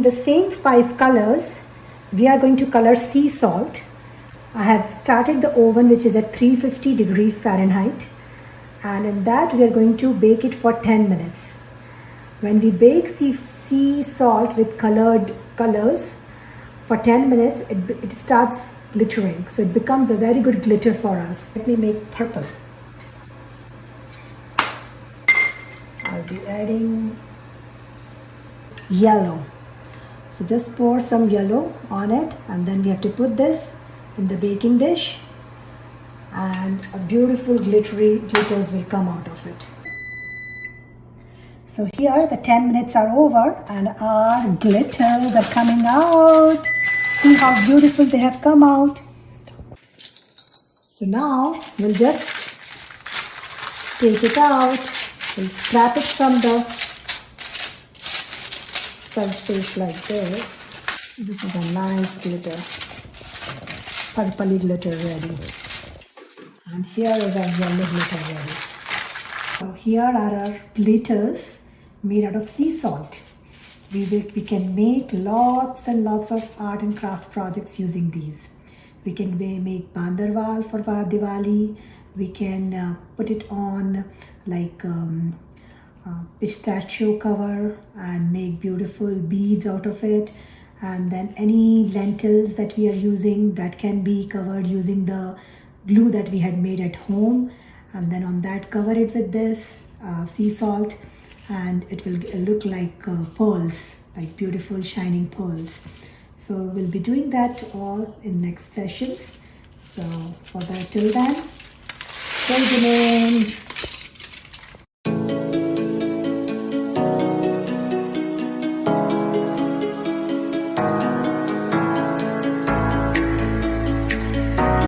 the same 5 colors, we are going to color sea salt. I have started the oven, which is at 350 degree Fahrenheit, and in that we are going to bake it for 10 minutes. When we bake sea salt with colored colors for 10 minutes, it starts glittering. So it becomes a very good glitter for us. Let me make purple. I'll be adding yellow. So just pour some yellow on it, and then we have to put this in the baking dish, and a beautiful glittery glitters will come out of it. So here the 10 minutes are over and our glitters are coming out. See how beautiful they have come out. So now we'll just take it out. We'll scrap it from the surface like this. This is a nice glitter. Purpley glitter ready. And here is our yellow glitter ready. So here are our glitters made out of sea salt. We can make lots and lots of art and craft projects using these. We can make bandarwal for Diwali. We can put it on like pistachio cover and make beautiful beads out of it. And then any lentils that we are using, that can be covered using the glue that we had made at home. And then on that, cover it with this sea salt, and it will look like pearls, like beautiful shining pearls. So we'll be doing that all in next sessions. So for that, till then, Benjamin.